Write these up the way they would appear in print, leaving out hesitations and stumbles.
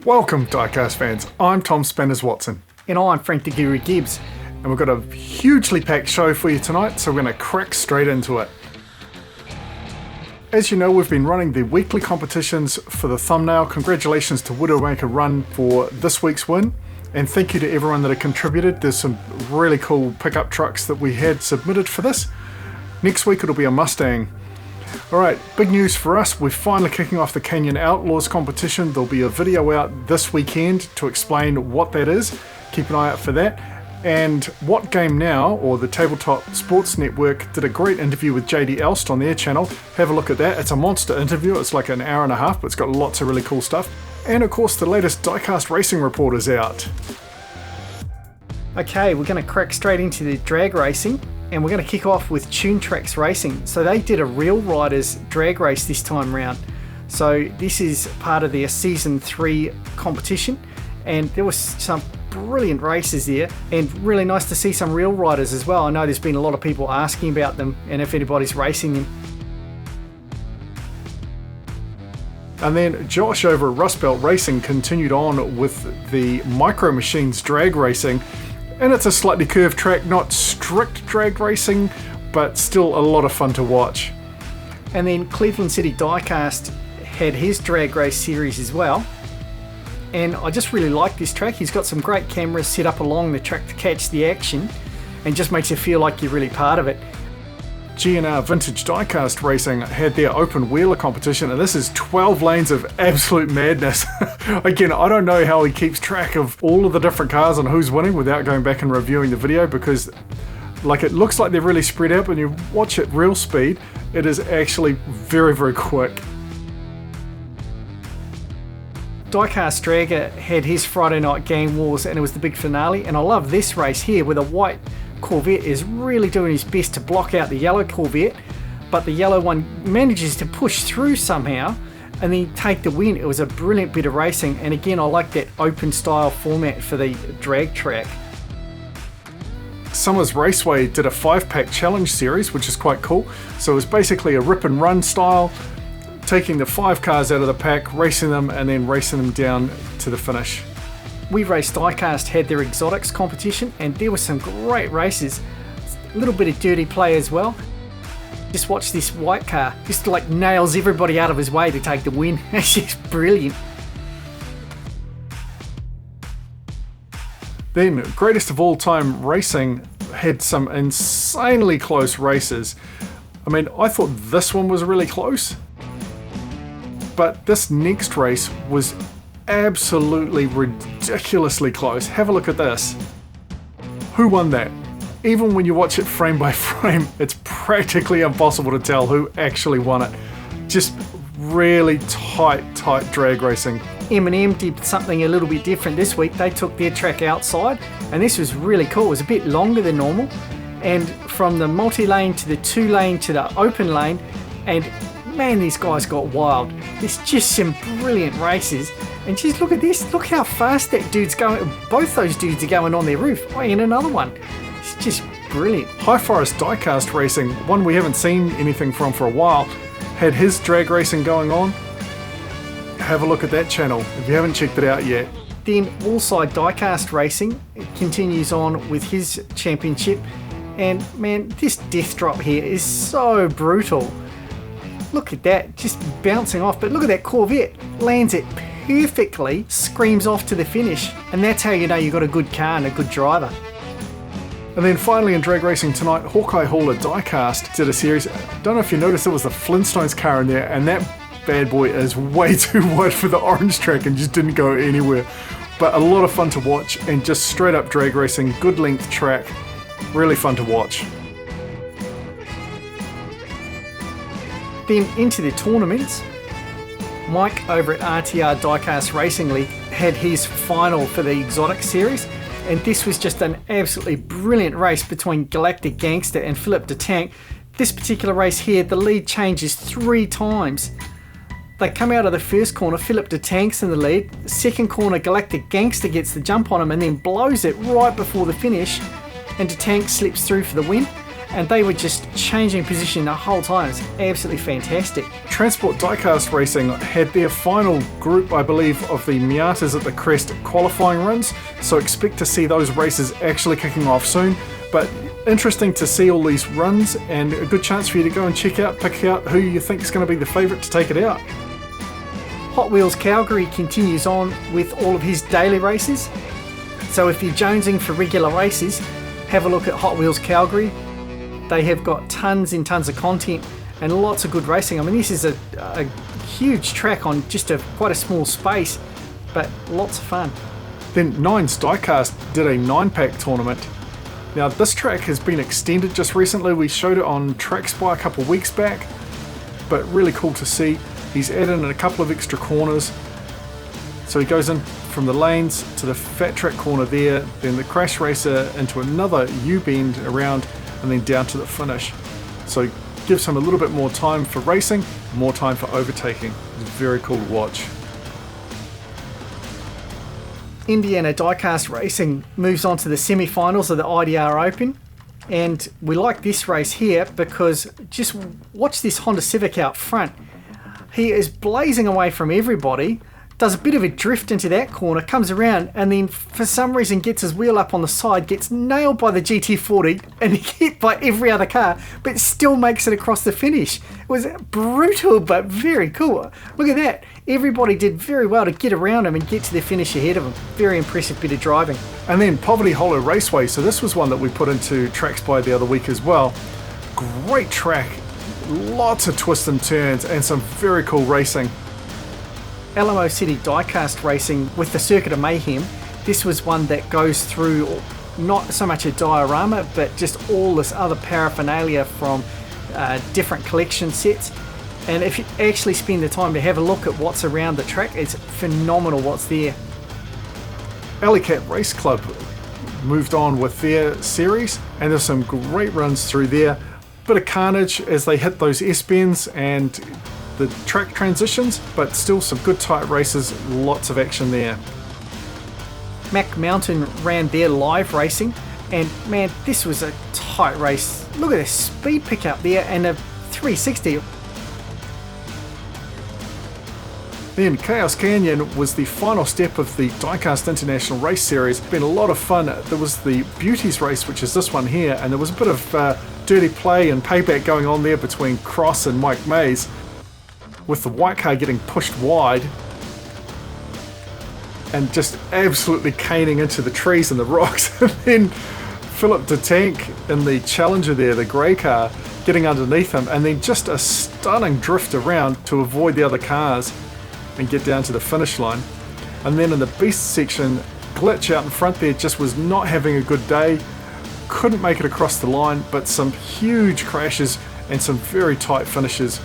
Welcome, Diecast fans. I'm Tom Spanners Watson. And I'm Frank the Guru Gibbs. And we've got a hugely packed show for you tonight, so we're going to crack straight into it. As you know, we've been running the weekly competitions for the thumbnail. Congratulations to Widowmaker Run for this week's win. And thank you to everyone that had contributed. There's some really cool pickup trucks that we had submitted for this. Next week it'll be a Mustang. Alright, big news for us. We're finally kicking off the Canyon Outlaws competition. There'll be a video out this weekend to explain what that is. Keep an eye out for that. And What Game Now, or the Tabletop Sports Network, did a great interview with JD Elst on their channel. Have a look at that. It's a monster interview. It's like an hour and a half, but it's got lots of really cool stuff. And of course, the latest Diecast Racing report is out. Okay, we're going to crack straight into the drag racing, and we're going to kick off with Trax Racing. So they did a Real Riders drag race this time round. So this is part of their Season 3 competition, and there was some brilliant races there, and really nice to see some real riders as well. I know there's been a lot of people asking about them and if anybody's racing them. And then Josh over at Rust Belt Racing continued on with the Micro Machines drag racing, and it's a slightly curved track, not strict drag racing, but still a lot of fun to watch. And then Cleveland City Diecast had his drag race series as well. And I just really like this track. He's got some great cameras set up along the track to catch the action and just makes you feel like you're really part of it. G&R Vintage Diecast Racing had their open wheeler competition, and this is 12 lanes of absolute madness. Again, I don't know how he keeps track of all of the different cars and who's winning without going back and reviewing the video, because like it looks like they're really spread out, but when you watch it real speed, it is actually very, very quick. Diecast Draggor had his Friday Night Game Wars, and it was the big finale, and I love this race here where the white Corvette is really doing his best to block out the yellow Corvette, but the yellow one manages to push through somehow and then take the win. It was a brilliant bit of racing, and again I like that open style format for the drag track. Summers Raceway did a 5-pack challenge series, which is quite cool. So it was basically a rip and run style, taking the 5 cars out of the pack, racing them, and then racing them down to the finish. WeRaceDiecast had their exotics competition, and there were some great races. A little bit of dirty play as well. Just watch this white car, just like nails everybody out of his way to take the win. It's just brilliant. Then Greatest of All Time Racing had some insanely close races. I mean, I thought this one was really close, but this next race was absolutely ridiculously close. Have a look at this. Who won that? Even when you watch it frame by frame, it's practically impossible to tell who actually won it. Just really tight drag racing. M&M did something a little bit different this week. They took their track outside, and this was really cool. It was a bit longer than normal, and from the multi-lane to the 2-lane to the open lane, and man, these guys got wild. There's just some brilliant races. And just look at this. Look how fast that dude's going. Both those dudes are going on their roof. Oh, and another one. It's just brilliant. High Forest Diecast Racing, one we haven't seen anything from for a while, had his drag racing going on. Have a look at that channel if you haven't checked it out yet. Then Wallside Diecast Racing continues on with his championship. And man, this death drop here is so brutal. Look at that, just bouncing off, but look at that Corvette, lands it perfectly, screams off to the finish, and that's how you know you've got a good car and a good driver. And then finally in drag racing tonight, Hawkeye Hollow Diecast did a series. Don't know if you noticed, there was the Flintstones car in there, and that bad boy is way too wide for the orange track and just didn't go anywhere. But a lot of fun to watch, and just straight up drag racing, good length track, really fun to watch. Then into the tournaments, Mike over at RTR Diecast Racing League had his final for the Exotic Series, and this was just an absolutely brilliant race between Galactic Gangster and Philip de Tank. This particular race here, the lead changes 3 times. They come out of the first corner, Philip de Tank's in the lead. Second corner, Galactic Gangster gets the jump on him and then blows it right before the finish, and de Tank slips through for the win. and they were just changing position the whole time. It's absolutely fantastic. Transport Diecast Racing had their final group, I believe, of the Miatas at the Crest qualifying runs, so expect to see those races actually kicking off soon. But interesting to see all these runs, and a good chance for you to go and pick out who you think is going to be the favourite to take it out. Hot Wheels Calgary continues on with all of his daily races. So if you're jonesing for regular races, have a look at Hot Wheels Calgary. They have got tons and tons of content and lots of good racing. I mean, this is a huge track on just quite a small space, but lots of fun. Then Nines Diecast did a 9-pack tournament. Now this track has been extended just recently. We showed it on Trax a couple of weeks back, but really cool to see. He's added in a couple of extra corners. So he goes in from the lanes to the fat track corner there, then the crash racer into another U-bend around, and then down to the finish. So it gives him a little bit more time for racing, more time for overtaking. It's very cool to watch. Indiana Diecast Racing moves on to the semi-finals of the IDR Open, and we like this race here because just watch this Honda Civic out front. He is blazing away from everybody, does a bit of a drift into that corner, comes around, and then for some reason gets his wheel up on the side, gets nailed by the GT40 and hit by every other car, but still makes it across the finish. It was brutal but very cool. Look at that. Everybody did very well to get around him and get to the finish ahead of him. Very impressive bit of driving. And then Poverty Hollow Raceway. So this was one that we put into Trax the other week as well. Great track. Lots of twists and turns and some very cool racing. Alamo City Diecast Racing with the Circuit of Mayhem. This was one that goes through not so much a diorama, but just all this other paraphernalia from different collection sets. And if you actually spend the time to have a look at what's around the track, it's phenomenal what's there. Alley Cat Race Club moved on with their series, and there's some great runs through there. Bit of carnage as they hit those S-bends and the track transitions, but still some good tight races, lots of action there. Mac Mountain ran their live racing, and man, this was a tight race. Look at the speed pickup there and a 360. Then Chaos Canyon was the final step of the Diecast International Race Series. It's been a lot of fun. There was the Beauties race, which is this one here, and there was a bit of dirty play and payback going on there between Cross and Mike Mays, with the white car getting pushed wide and just absolutely caning into the trees and the rocks. And then Philip de Tank in the Challenger there, the grey car, getting underneath him, and then just a stunning drift around to avoid the other cars and get down to the finish line. And then in the Beast section, Glitch out in front there just was not having a good day, couldn't make it across the line, but some huge crashes and some very tight finishes.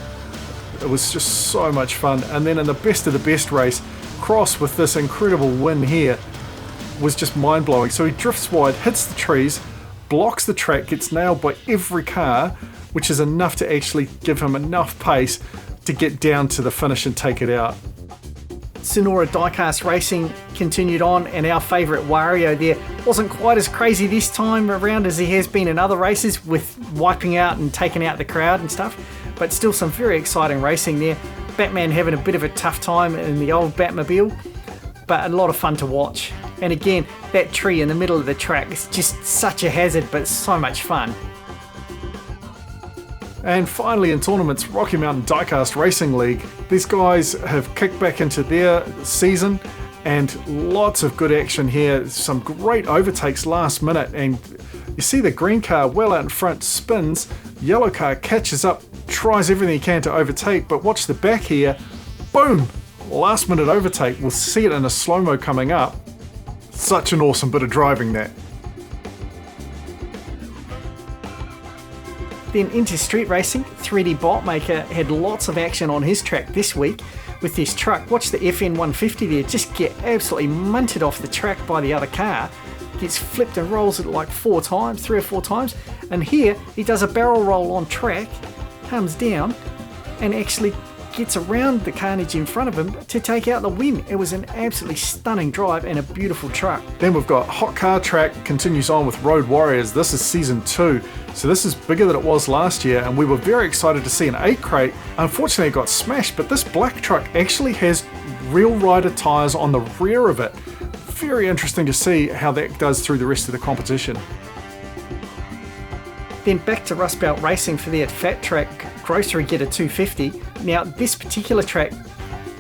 It was just so much fun. And then in the best of the best race, Cross with this incredible win here was just mind-blowing. So he drifts wide, hits the trees, blocks the track, gets nailed by every car, which is enough to actually give him enough pace to get down to the finish and take it out. Sonora Diecast Racing continued on, and our favourite Wario there wasn't quite as crazy this time around as he has been in other races with wiping out and taking out the crowd and stuff, but still some very exciting racing there. Batman having a bit of a tough time in the old Batmobile, but a lot of fun to watch. And again, that tree in the middle of the track is just such a hazard, but so much fun. And finally in tournaments, Rocky Mountain Diecast Racing League. These guys have kicked back into their season and lots of good action here. Some great overtakes last minute, and you see the green car well out in front spins, yellow car catches up, tries everything he can to overtake, but watch the back here, boom, last minute overtake. We'll see it in a slow-mo coming up. Such an awesome bit of driving that. Then into street racing, 3D Botmaker had lots of action on his track this week with this truck. Watch the FN 150 there just get absolutely munted off the track by the other car. Gets flipped and rolls it like 3 or 4 times. And here he does a barrel roll on track, comes down and actually gets around the carnage in front of him to take out the win. It was an absolutely stunning drive and a beautiful truck. Then we've got Hot Car Track continues on with Road Warriors. This is season 2, so this is bigger than it was last year, and we were very excited to see an 8 crate. Unfortunately it got smashed, but this black truck actually has real rider tyres on the rear of it. Very interesting to see how that does through the rest of the competition. Then back to Rust Belt Racing for their Fat Track Grocery Getter 250. Now this particular track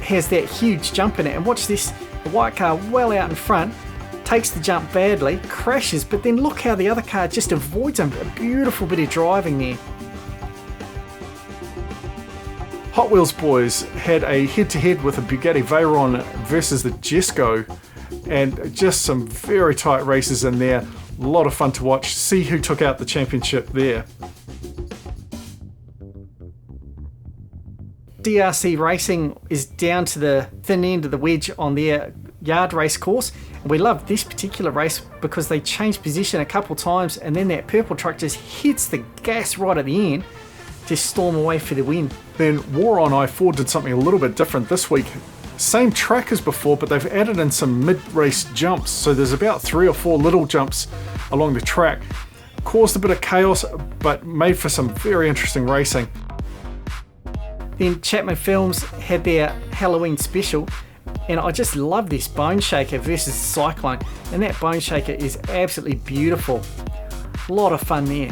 has that huge jump in it, and watch this, the white car well out in front, takes the jump badly, crashes, but then look how the other car just avoids him. A beautiful bit of driving there. Hotwheels Boys had a head-to-head with a Bugatti Veyron versus the Jesco, and just some very tight races in there. A lot of fun to watch, see who took out the championship there. DRC Racing is down to the thin end of the wedge on their yard race course. We love this particular race because they changed position a couple times, and then that purple truck just hits the gas right at the end to storm away for the win. Then War on I-4 did something a little bit different this week. Same track as before, but they've added in some mid-race jumps, so there's about 3 or 4 little jumps along the track. Caused a bit of chaos, but made for some very interesting racing. Then Chapman Films had their Halloween special, and I just love this Bone Shaker versus Cyclone, and that Bone Shaker is absolutely beautiful. A lot of fun there.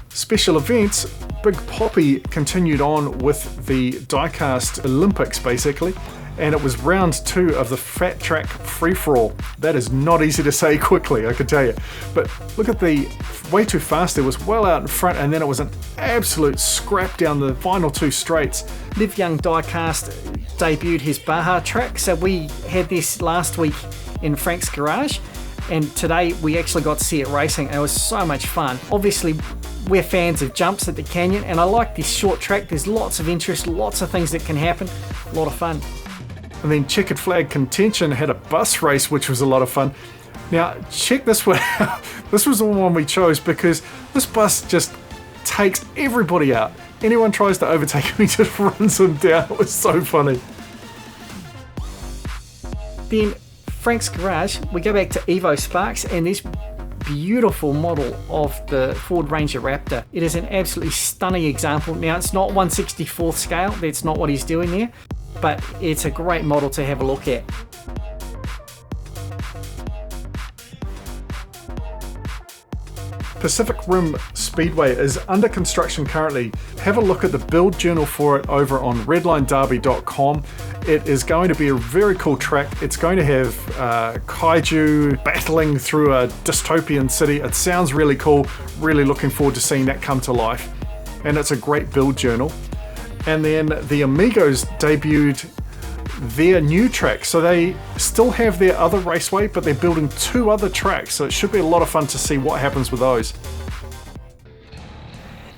Special events, Big Poppy continued on with the Diecast Olympics basically, and it was round 2 of the Fat Track free-for-all. That is not easy to say quickly, I can tell you. But look at the way too fast, it was well out in front, and then it was an absolute scrap down the final 2 straights. Live Young Diecast debuted his Baja track, so we had this last week in Frank's garage, and today we actually got to see it racing. It was so much fun. Obviously we're fans of jumps at the canyon, and I like this short track. There's lots of interest, lots of things that can happen, a lot of fun. And then Checkered Flag Contention had a bus race, which was a lot of fun. Now check this one out. This was the one we chose because this bus just takes everybody out. Anyone tries to overtake him, he just runs them down. It was so funny. Then Frank's garage, we go back to Evo Sparks and this beautiful model of the Ford Ranger Raptor. It is an absolutely stunning example. Now it's not 1/64th scale, that's not what he's doing there, but it's a great model to have a look at. Pacific Rim Speedway is under construction currently. Have a look at the build journal for it over on redlinederby.com. It is going to be a very cool track. It's going to have kaiju battling through a dystopian city. It sounds really cool. Really looking forward to seeing that come to life. And it's a great build journal. And then the Amigos debuted their new track, so they still have their other raceway, but they're building 2 other tracks, so it should be a lot of fun to see what happens with those.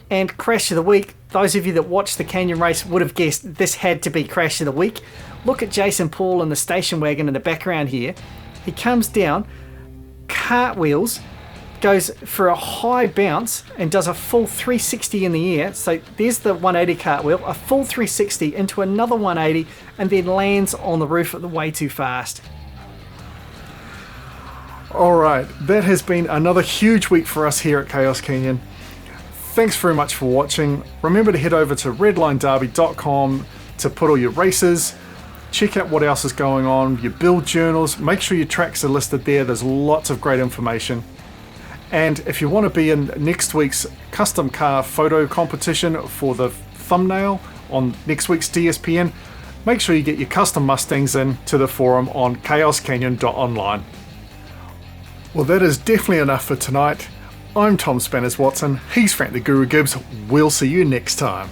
And Crash of the Week, those of you that watched the Canyon race would have guessed this had to be Crash of the Week. Look at Jason Paul in the station wagon in the background here. He comes down, cartwheels, goes for a high bounce and does a full 360 in the air. So there's the 180 cartwheel, a full 360 into another 180, and then lands on the roof of the Way Too Fast. Alright, that has been another huge week for us here at Chaos Canyon. Thanks very much for watching. Remember to head over to redlinederby.com to put all your races, check out what else is going on, your build journals, make sure your tracks are listed there. There's lots of great information. And if you want to be in next week's custom car photo competition for the thumbnail on next week's DSPN, make sure you get your custom Mustangs in to the forum on chaoscanyon.online. Well, that is definitely enough for tonight. I'm Tom Spanners Watson, he's Frank the Guru Gibbs. We'll see you next time.